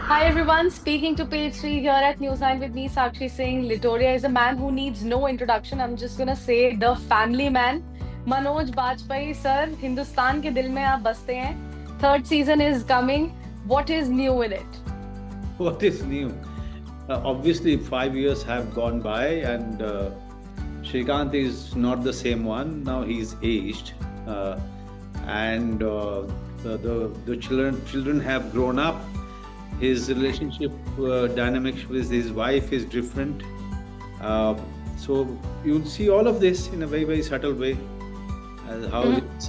Hi everyone, speaking to page 3 here at Newsline with me, Sakshi Singh. Litoria is a man who needs no introduction. I'm just gonna say the family man. Manoj Bajpayee, sir, Hindustan के दिल में आप बसते हैं. Third season is coming. What is new in it? What is new? Obviously, 5 years have gone by, and Shrikant is not the same one. Now he's aged, and the children have grown up. His relationship dynamics with his wife is different. Uh, so you'll see all of this in a very subtle way, as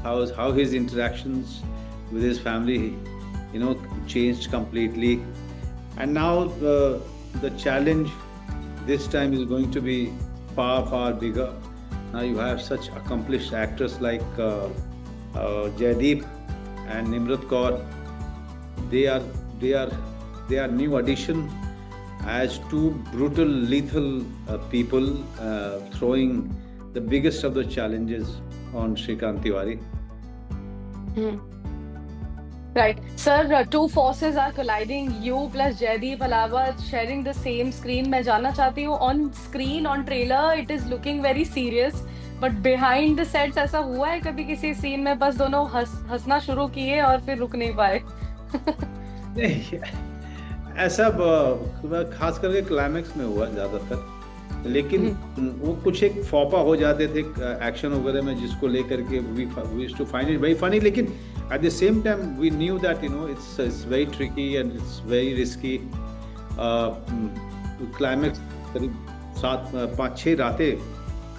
how his interactions with his family, changed completely. And now the challenge this time is going to be far bigger. Now you have such accomplished actors like Jaideep and Nimrat Kaur. They are they are they are new addition as two brutal, lethal people throwing the biggest of the challenges on Shrikant Tiwari. Hmm. Right. Sir, two forces are colliding. You plus Jaideep Alawat sharing the same screen. मैं जानना चाहती हूँ on screen, on trailer, it is looking very serious. But behind the sets ऐसा हुआ है कभी किसी scene में बस दोनों हंसना शुरू किए और फिर रुक नहीं पाए? नहीं, ऐसा खास करके क्लाइमेक्स में हुआ ज्यादातर. लेकिन वो कुछ एक फौपा हो जाते थे एक्शन वगैरह में, जिसको लेकर के we used to find it very funny. लेकिन at the same time we knew that it's very tricky and it's very risky. Climax करीब 5-6 रातें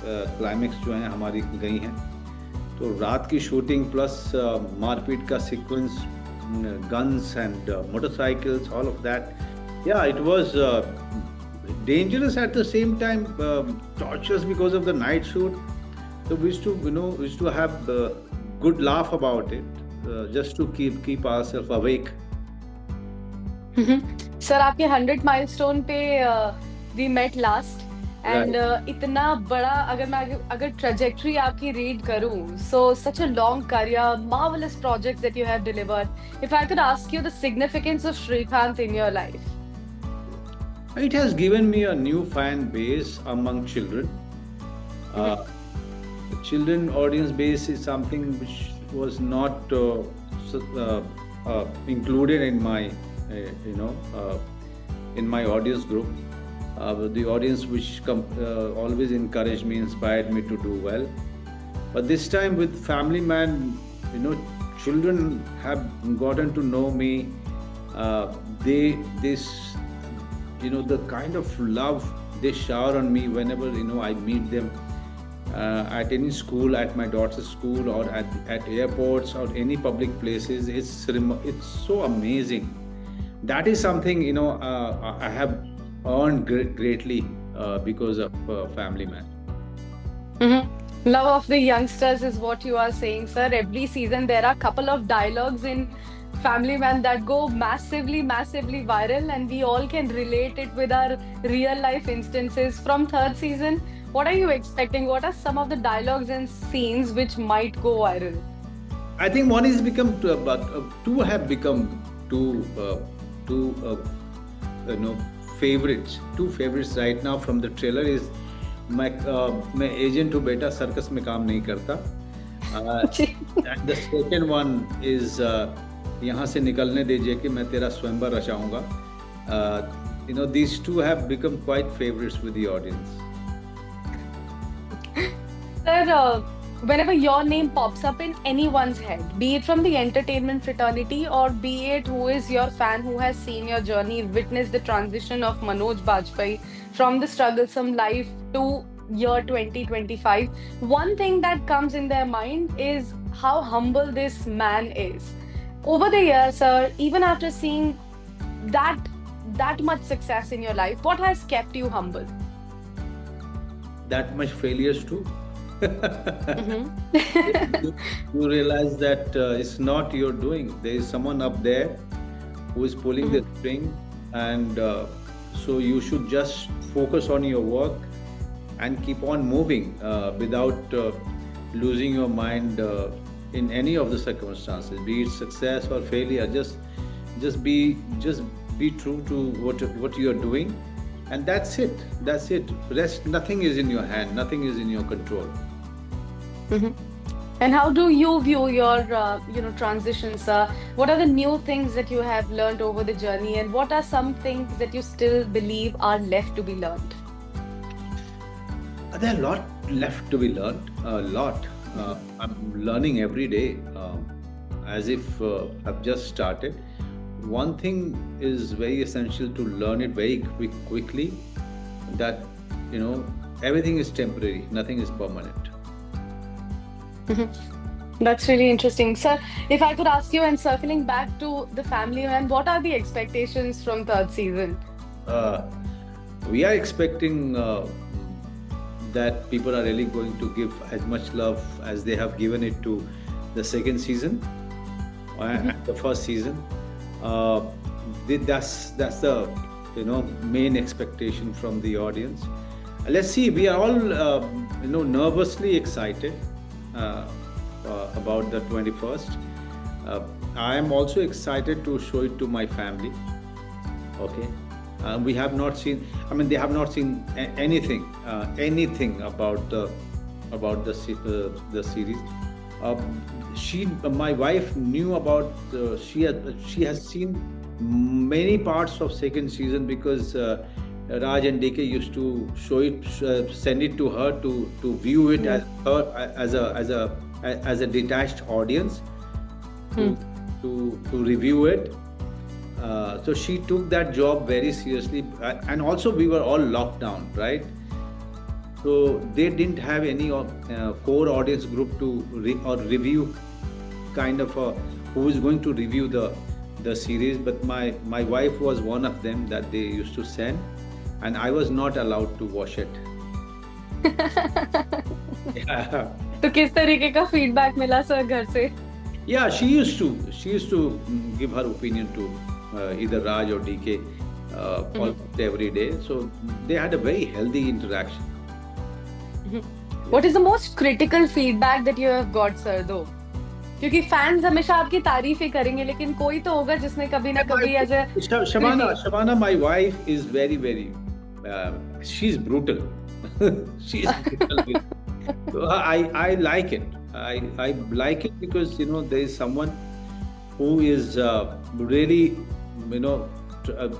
क्लाइमेक्स जो हैं हमारी गई हैं. तो रात की शूटिंग प्लस मारपीट का sequence, guns and motorcycles, all of that. Yeah, it was dangerous at the same time, torturous because of the night shoot. So we used to have a good laugh about it, just to keep ourselves awake. Sir आपके 100 milestone पे we met last and इतना बड़ा अगर trajectory आपकी read करूं, so such a long career, marvellous projects that you have delivered. If I could ask you the significance of Srikanth in your life. It has given me a new fan base among children. Uh, the children audience base is something which was not included in my, in my audience group. The audience which always encouraged me, inspired me to do well. But this time with Family Man, children have gotten to know me. This the kind of love they shower on me whenever I meet them, at any school, at my daughter's school, or at airports or any public places. It's so amazing. That is something I have earned greatly because of Family Man. Love of the youngsters is what you are saying, sir. Every season there are a couple of dialogues in Family Man that go massively viral, and we all can relate it with our real life instances. From third season, what are you expecting? What are some of the dialogues and scenes which might go viral? I think one is become but two have become two favorites. Two favorites right now from the trailer is मैं agent हूँ बेटा, circus में काम नहीं करता. And the second one is यहाँ से निकलने दीजिए कि मैं तेरा स्वयंवर रचाऊंगा. These two have become quite favorites with the audience. Sir, whenever your name pops up in anyone's head, be it from the entertainment fraternity or be it who is your fan who has seen your journey, witnessed the transition of Manoj Bajpayee from the strugglesome life to year 2025, one thing that comes in their mind is how humble this man is. Over the years, sir, even after seeing that much success in your life, what has kept you humble? That much failures too. Mm-hmm. You realize that it's not your doing. There is someone up there who is pulling the string, and so you should just focus on your work and keep on moving without losing your mind in any of the circumstances, be it success or failure. Just be be true to what you are doing, and that's it. That's it. Rest, nothing is in your hand. Nothing is in your control. Mhm. And how do you view your, transitions? What are the new things that you have learned over the journey, and what are some things that you still believe are left to be learned? There are a lot left to be learned. A lot. I'm learning every day, as if I've just started. One thing is very essential to learn it very quickly. That everything is temporary. Nothing is permanent. That's really interesting. Sir, if I could ask you, and circling back to the family man, what are the expectations from third season? Uh, we are expecting that people are really going to give as much love as they have given it to the second season and the first season. Uh, that's the main expectation from the audience. Let's see. We are all nervously excited about the 21st. I am also excited to show it to my family. Okay. We have not seen. I mean, they have not seen anything about the series. My wife knew about. She has seen many parts of second season because Raj and DK used to show it, send it to her to view it as a detached audience to review it. So she took that job very seriously, and also we were all locked down, right? So they didn't have any core audience group to review, kind of who is going to review the series. But my wife was one of them that they used to send, and I was not allowed to watch it. Yeah. तो किस तरीके का feedback मिला sir घर से? Yeah, she used to give her opinion to either Raj or DK almost every day. So they had a very healthy interaction. What is the most critical feedback that you have got, sir? though? क्योंकि fans हमेशा आपकी तारीफ ही करेंगे, लेकिन कोई तो होगा जिसने कभी ना कभी as a Shabana, my wife is very, very. She's brutal. She's brutal. So I like it. I like it because there is someone who is really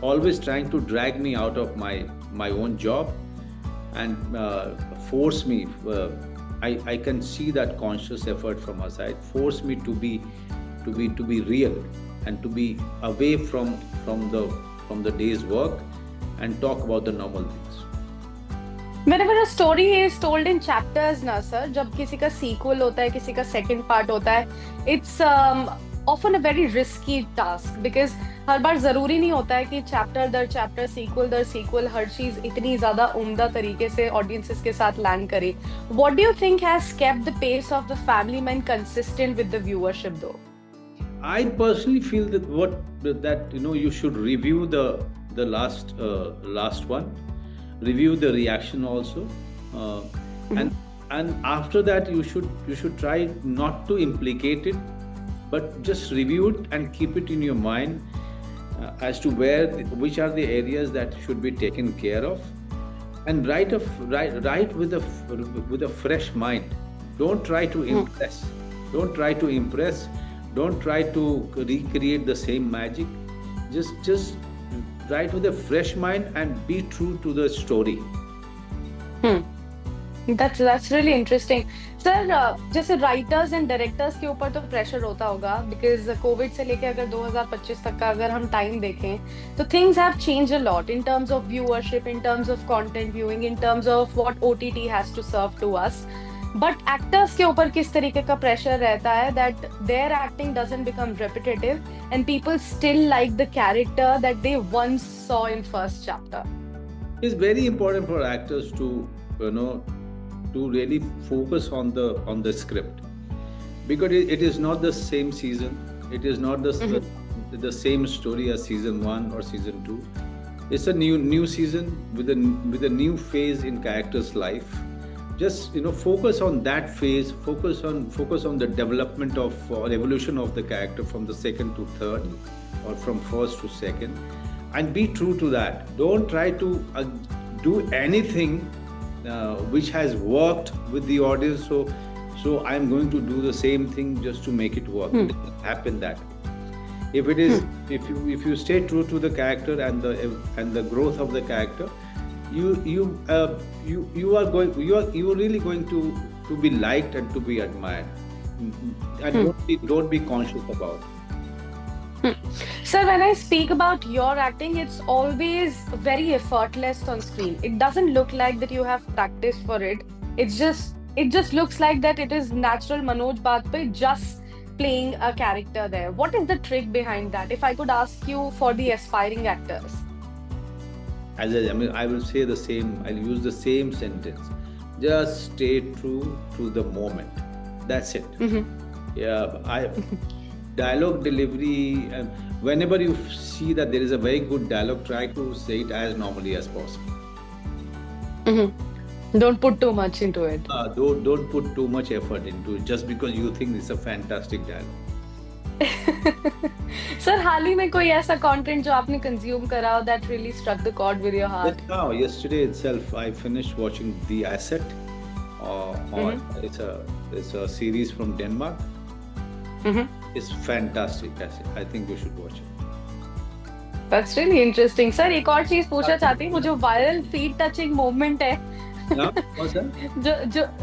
always trying to drag me out of my own job and force me. I can see that conscious effort from her side. Force me to be real and to be away from the day's work and talk about the normal things. Whenever a story is told in chapters ना sir, जब किसी का sequel होता है, किसी का second part होता है, it's often a very risky task because हर बार जरूरी नहीं होता है कि chapter दर chapter, sequel दर sequel हर चीज इतनी ज्यादा उम्दा तरीके से audiences के साथ land करे. What do you think has kept the pace of the Family Man consistent with the viewership though? I personally feel that you should review the last one. Review the reaction also, and after that you should try not to implicate it, but just review it and keep it in your mind as to which are the areas that should be taken care of, and write with a fresh mind. Don't try to impress. Don't try to impress. Don't try to recreate the same magic. Just write with a fresh mind and be true to the story. That's really interesting. Sir जैसे writers and directors के ऊपर तो pressure होता होगा because Covid से लेके अगर 2025 तक का अगर हम टाइम देखें तो things have changed a lot in terms of viewership, in terms of content viewing, in terms of what OTT has to serve to us. But actors के ऊपर किस तरीके का प्रेशर रहता है that their acting doesn't become repetitive and people still like the character that they once saw in first chapter. It's very important for actors to to really focus on the script, because it is not the same season. It is not the same story as season 1 or season 2. It's a new season with a new phase in character's life. Just focus on that phase. Focus on the development of or evolution of the character from the second to third, or from first to second. and be true to that. Don't try to do anything which has worked with the audience. So I'm going to do the same thing just to make it work. It doesn't happen that way. If it is, if you stay true to the character and the growth of the character, you are really going to be liked and to be admired, and don't be conscious about it. Sir, when I speak about your acting, it's always very effortless on screen. It doesn't look like that you have practiced for it. It just looks like that it is natural Manoj Bajpayee just playing a character there. What is the trick behind that? If I could ask you for the aspiring actors. I will say the same. I'll use the same sentence. Just stay true to the moment. That's it. Yeah, dialogue delivery. Whenever you see that there is a very good dialogue, try to say it as normally as possible. Don't put too much into it. Don't put too much effort into it just because you think it's a fantastic dialogue. Sir, हाल ही में कोई ऐसा content जो आपने consume करा हो that really struck the chord with your heart? Just now, yesterday itself, I finished watching The Asset. It's a series from Denmark. It's fantastic. I think you should watch it. That's really interesting. Sir, एक और चीज पूछना चाहती हूँ, वो जो viral feet touching moment है, What's that?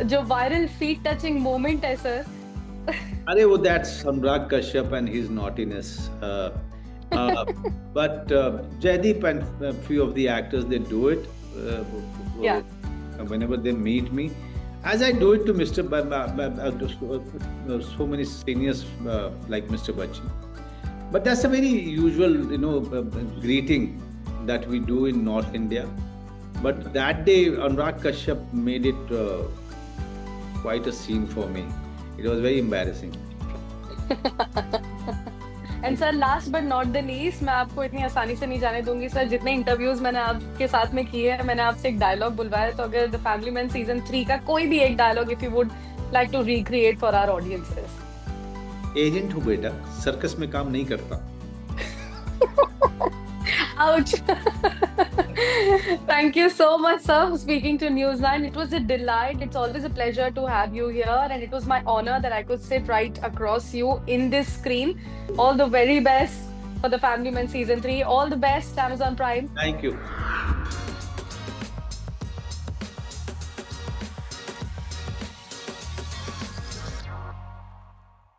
जो viral feet touching moment है, sir. That's Anurag Kashyap and his naughtiness. But Jaideep and a few of the actors, they do it. Yeah. Whenever they meet me, as I do it to so many seniors like Mr. Bachchan. But that's a very usual, greeting that we do in North India. But that day, Anurag Kashyap made it quite a scene for me. It was very embarrassing. And sir, last but not the least, मैं आपको इतनी आसानी से नहीं जाने दूंगी sir. जितने interviews मैंने आपके साथ में किए हैं, मैंने आपसे एक डायलॉग बुलवाया, तो अगर द फैमिली मैन सीजन 3 का कोई भी एक dialogue if you would like to recreate for our audiences. Agent हूँ बेटा, सर्कस में काम नहीं करता. Ouch. Thank you so much, sir, for speaking to Newsline. It was a delight. It's always a pleasure to have you here, and it was my honor that I could sit right across you in this screen. All the very best for the Family Man Season 3. All the best, Amazon Prime. Thank you.